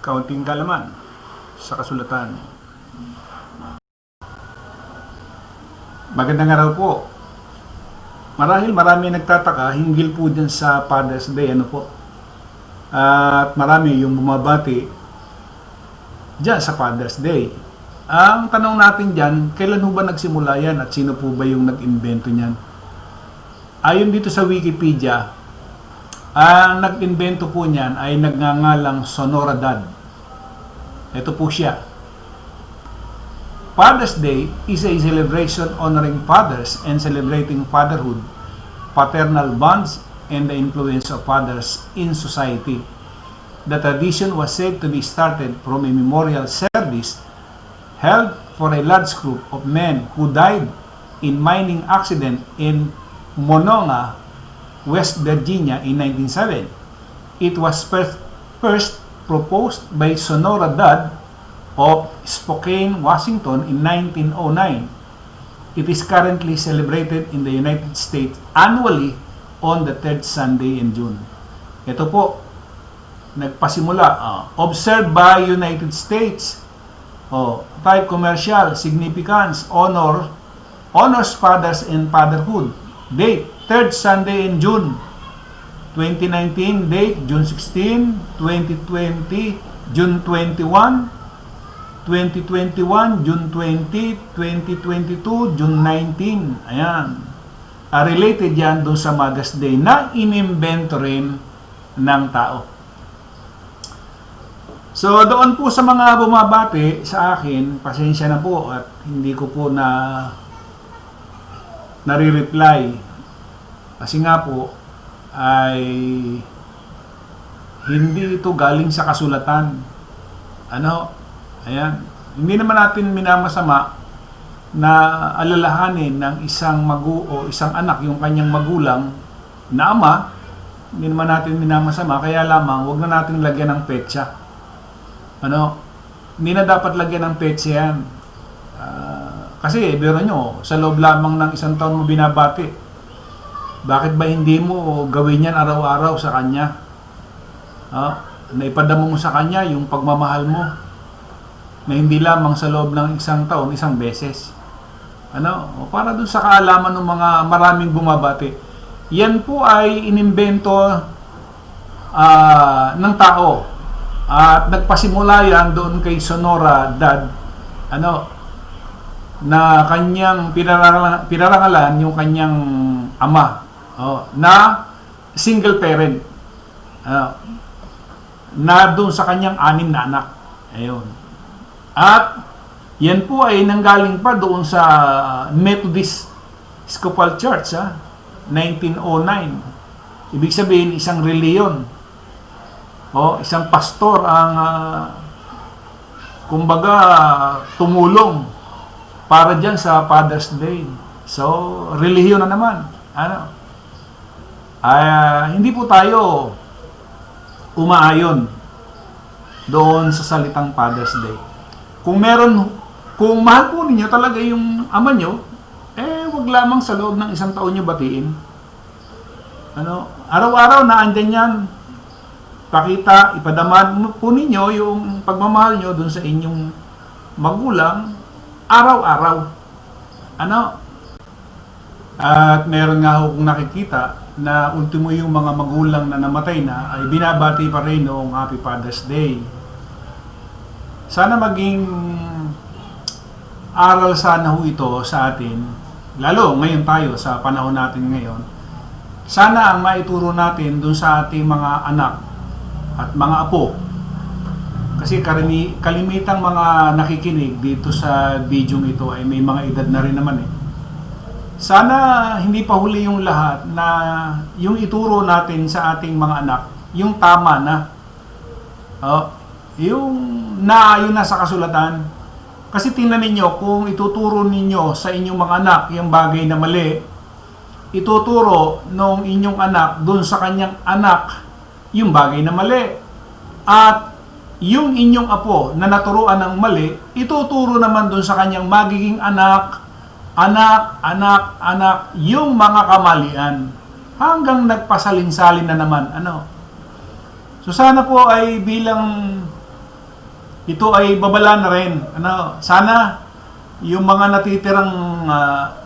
kaunting kalaman sa kasulatan. Magandang araw po. Marahil marami nagtataka hinggil po dyan sa Father's Day, ano po. At marami yung bumabati dyan sa Father's Day. Ang tanong natin dyan, kailan ho ba nagsimula yan at sino po ba yung nag-invento niyan? Ayon dito sa Wikipedia, ang nag-invento po niyan ay nagngangalang Sonoradad. Ito po siya. Father's Day is a celebration honoring fathers and celebrating fatherhood, paternal bonds, and the influence of fathers in society. The tradition was said to be started from a memorial service held for a large group of men who died in mining accident in Monongah, West Virginia in 1907. It was first proposed by Sonoradad of Spokane, Washington in 1909. It is currently celebrated in the United States annually on the third Sunday in June. Ito po, nagpasimula, observed by United States. Type commercial, significance, honors fathers and fatherhood. Date, third Sunday in June. 2019, date, June 16, 2020, June 21, 2021, June 20, 2022, June 19. Ayan. Related yan doon sa Mother's Day na inimbento rin ng tao. So, doon po sa mga bumabati sa akin, pasensya na po at hindi ko po nare-reply. Kasi nga po, ay hindi ito galing sa kasulatan. Ayan. Hindi naman natin minamasama na alalahanin ng isang isang anak yung kanyang magulang na ama. Hindi naman natin minamasama, kaya lamang wag na natin lagyan ng petsa. Hindi na dapat lagyan ng petsa yan. Kasi biro nyo, sa loob lamang ng isang taon mo binabati. Bakit ba hindi mo gawin yan araw-araw sa kanya? Naipadama mo sa kanya yung pagmamahal mo na hindi lamang sa loob ng isang taon, isang beses. Para dun sa kaalaman ng mga maraming bumabati. Yan po ay inimbento ng tao. At nagpasimula yan doon kay Sonoradad, na kanyang pinarangalan yung kanyang ama, na single parent, na doon sa kanyang 6 na anak. Ayun. At yan po ay nanggaling pa doon sa Methodist Episcopal Church, 1909. Ibig sabihin, isang reliyon. Isang pastor ang kumbaga tumulong para dyan sa Father's Day. So, relihiyon na naman. Hindi po tayo umaayon doon sa salitang Father's Day. Kung mahal po ninyo talaga yung ama nyo, wag lamang sa loob ng isang taon nyo batiin. Araw-araw na andyan yan. Pakita, ipadaman po ninyo yung pagmamahal nyo dun sa inyong magulang araw-araw. At meron nga akong nakikita na ultimo yung mga magulang na namatay na ay binabati pa rin noong Happy Father's Day. Sana maging aral sana ho ito sa atin, lalo ngayon tayo sa panahon natin ngayon. Sana ang maituro natin dun sa ating mga anak at mga apo, kasi kalimitang mga nakikinig dito sa video ito ay may mga edad na rin naman Sana hindi pa huli yung lahat na yung ituro natin sa ating mga anak yung tama na, yung naayon na sa kasulatan. Kasi tingnan ninyo, kung ituturo ninyo sa inyong mga anak yung bagay na mali, ituturo nung inyong anak dun sa kanyang anak yung bagay na mali. At yung inyong apo na naturuan ng mali, ituturo naman dun sa kanyang magiging anak, yung mga kamalian. Hanggang nagpasalin-salin na naman. So sana po ay bilang ito ay babala na rin. Sana yung mga natitirang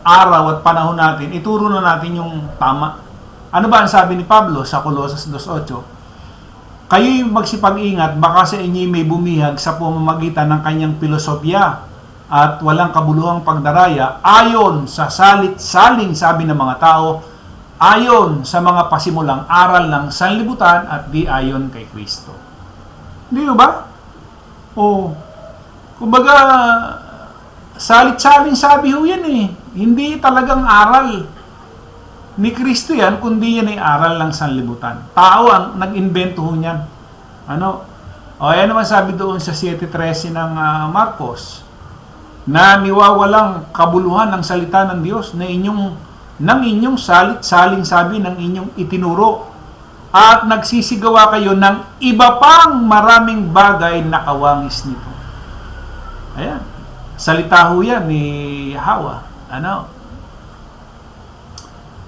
araw at panahon natin, ituro na natin yung tama. Ano ba ang sabi ni Pablo sa Colosas 2:8? Kayo'y magsipag-ingat, baka sa inyo may bumihag sa pamamagitan ng kanyang pilosopya at walang kabuluhang pagdaraya ayon sa salit-saling sabi ng mga tao, ayon sa mga pasimulang aral ng sanlibutan at di ayon kay Kristo. Hindi ba? Kumbaga, salit-saling sabi ho yan eh. Hindi talagang aral ni Kristo yan, kundi yan ay aral ng sanlibutan. Tao ang nag-invento ho niyan. Ayan naman sabi doon sa 7:13 ng Marcos, na niwawalang kabuluhan ng salita ng Diyos na inyong salit-saling sabi ng inyong itinuro at nagsisigawa kayo ng iba pang maraming bagay na kawangis nito. Ayan. Salita ho yan ni YAHWH.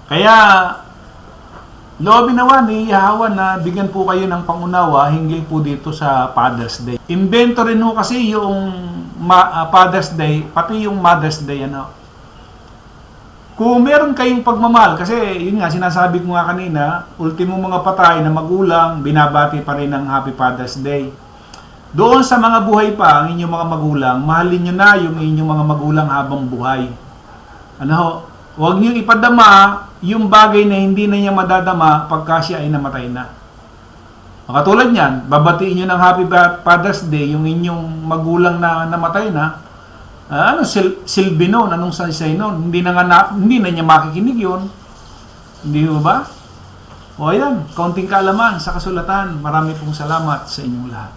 Kaya, loobin naman ni YAHWH na bigyan po kayo ng pangunawa hinggil po dito sa Father's Day. Invento rin ho kasi yung Father's Day, pati yung Mother's Day. Kung meron kayong pagmamahal, kasi yun nga, sinasabi ko nga kanina, ultimo mga patay na magulang, binabati pa rin ng Happy Father's Day. Doon sa mga buhay pa, ang inyong mga magulang, mahalin nyo na yung inyong mga magulang habang buhay. Huwag nyo ipadama yung bagay na hindi na niya madadama pagka siya ay namatay na. Katulad niyan, babatiin nyo ng Happy Father's Day yung inyong magulang na namatay na. Silbi nun? Anong saysay nun? Hindi na niya makikinig yun. Hindi ba? O ayan, kaunting kaalaman sa kasulatan. Marami pong salamat sa inyong lahat.